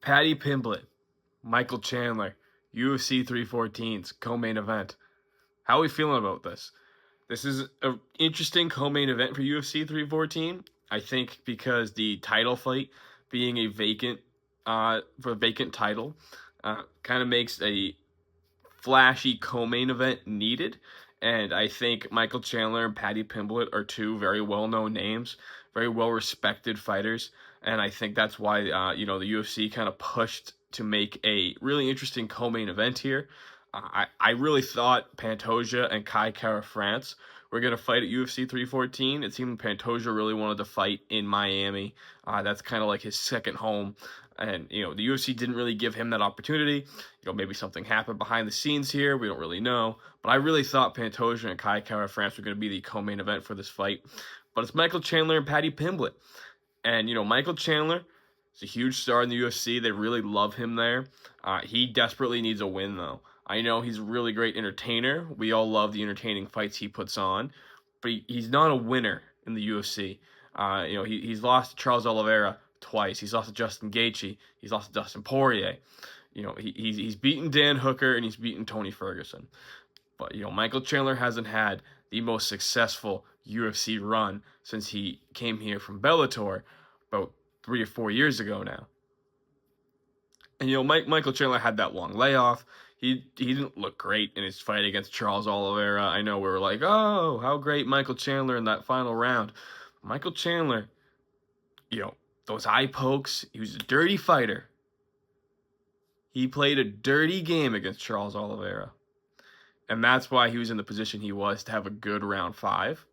Paddy Pimblett, Michael Chandler, UFC 314's co-main event. How are we feeling about this? This is an interesting co-main event for UFC 314. I think because the title fight being a vacant, for a vacant title, kind of makes a flashy co-main event needed. And I think Michael Chandler and Paddy Pimblett are two very well-known names, very well-respected fighters. And I think that's why, the UFC kind of pushed to make a really interesting co-main event here. I really thought Pantoja and Kai Kara France were going to fight at UFC 314. It seemed Pantoja really wanted to fight in Miami. That's kind of like his second home. And, the UFC didn't really give him that opportunity. Maybe something happened behind the scenes here. We don't really know. But I really thought Pantoja and Kai Kara France were going to be the co-main event for this fight. But it's Michael Chandler and Paddy Pimblett. And, Michael Chandler is a huge star in the UFC. They really love him there. He desperately needs a win, though. I know he's a really great entertainer. We all love the entertaining fights he puts on. But he's not a winner in the UFC. He's lost to Charles Oliveira twice. He's lost to Justin Gaethje. He's lost to Dustin Poirier. He's beaten Dan Hooker and he's beaten Tony Ferguson. But, Michael Chandler hasn't had the most successful UFC run since he came here from Bellator about 3 or 4 years ago now. And, Michael Chandler had that long layoff. He didn't look great in his fight against Charles Oliveira. I know we were like, oh, how great Michael Chandler in that final round. Michael Chandler, those eye pokes, he was a dirty fighter. He played a dirty game against Charles Oliveira. And that's why he was in the position he was to have a good round 5.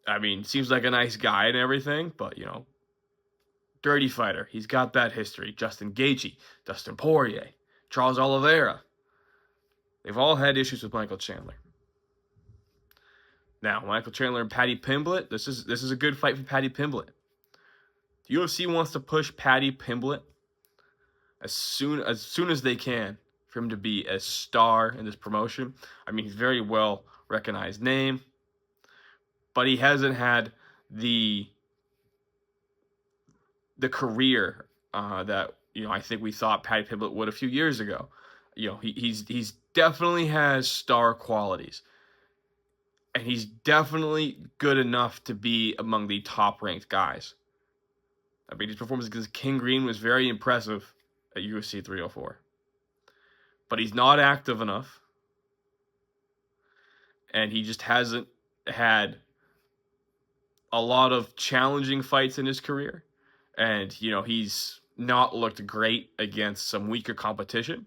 I mean, seems like a nice guy and everything, but, dirty fighter. He's got that history. Justin Gaethje, Dustin Poirier, Charles Oliveira. They've all had issues with Michael Chandler. Now, Michael Chandler and Paddy Pimblett, this is a good fight for Paddy Pimblett. The UFC wants to push Paddy Pimblett as soon as they can for him to be a star in this promotion. I mean, he's a very well recognized name, but he hasn't had the career that I think we thought Paddy Pimblett would a few years ago. He's definitely has star qualities, and he's definitely good enough to be among the top ranked guys. I mean, his performance against King Green was very impressive at UFC 304. But he's not active enough. And he just hasn't had a lot of challenging fights in his career. And, he's not looked great against some weaker competition.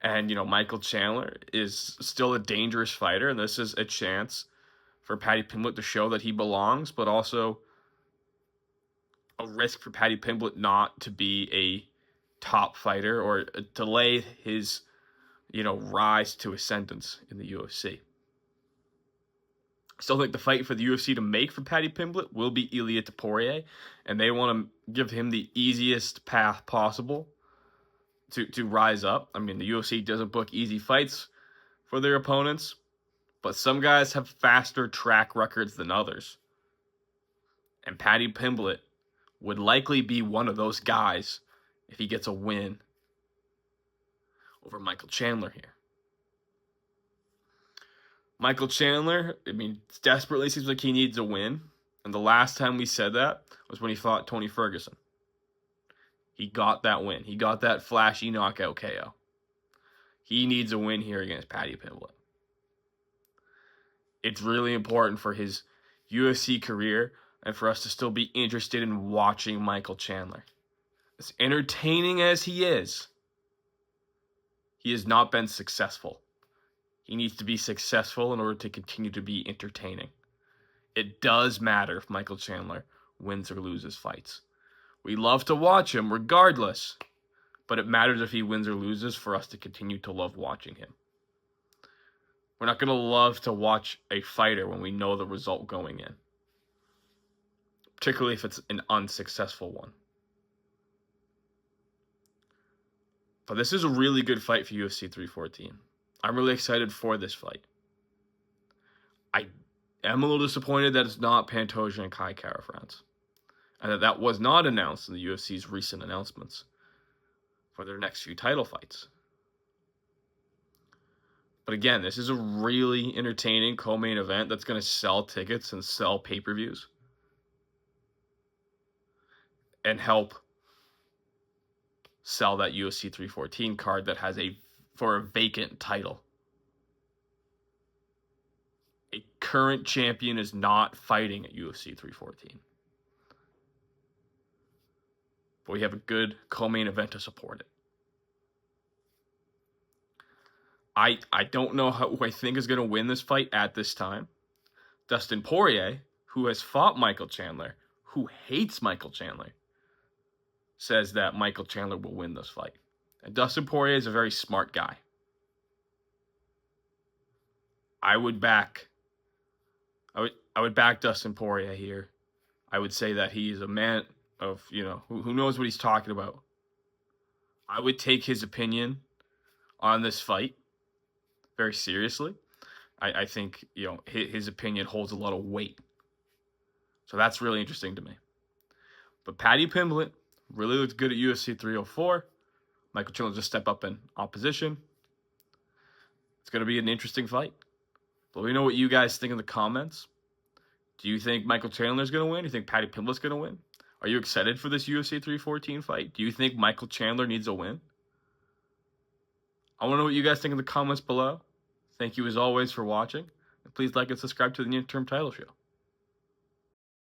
And, Michael Chandler is still a dangerous fighter. And this is a chance for Paddy Pimblett to show that he belongs, but also a risk for Paddy Pimblett not to be a top fighter or delay his, rise to ascendance in the UFC. I still think the fight for the UFC to make for Paddy Pimblett will be Ilia Topuria, and they want to give him the easiest path possible to rise up. I mean, the UFC doesn't book easy fights for their opponents, but some guys have faster track records than others. And Paddy Pimblett would likely be one of those guys if he gets a win over Michael Chandler here. Michael Chandler, desperately seems like he needs a win. And the last time we said that was when he fought Tony Ferguson. He got that win. He got that flashy knockout KO. He needs a win here against Paddy Pimblett. It's really important for his UFC career and for us to still be interested in watching Michael Chandler. As entertaining as he has not been successful. He needs to be successful in order to continue to be entertaining. It does matter if Michael Chandler wins or loses fights. We love to watch him regardless, but it matters if he wins or loses for us to continue to love watching him. We're not going to love to watch a fighter when we know the result going in, particularly if it's an unsuccessful one. But this is a really good fight for UFC 314. I'm really excited for this fight. I am a little disappointed that it's not Pantoja and Kai Kara France. and that was not announced in the UFC's recent announcements for their next few title fights. But again, this is a really entertaining co-main event that's going to sell tickets and sell pay-per-views and help sell that UFC 314 card that has for a vacant title. A current champion is not fighting at UFC 314. But we have a good co-main event to support it. I don't know who I think is going to win this fight at this time. Dustin Poirier, who has fought Michael Chandler, who hates Michael Chandler, says that Michael Chandler will win this fight. And Dustin Poirier is a very smart guy. I would back Dustin Poirier here. I would say that he is a man of, who knows what he's talking about. I would take his opinion on this fight very seriously. I think, his opinion holds a lot of weight. So that's really interesting to me. But Paddy Pimblett really looks good at UFC 304. Michael Chandler just step up in opposition. It's going to be an interesting fight. Let me know what you guys think in the comments. Do you think Michael Chandler is going to win? Do you think Paddy Pimblett's going to win? Are you excited for this UFC 314 fight? Do you think Michael Chandler needs a win? I want to know what you guys think in the comments below. Thank you as always for watching. And please like and subscribe to the Near Term Title Show.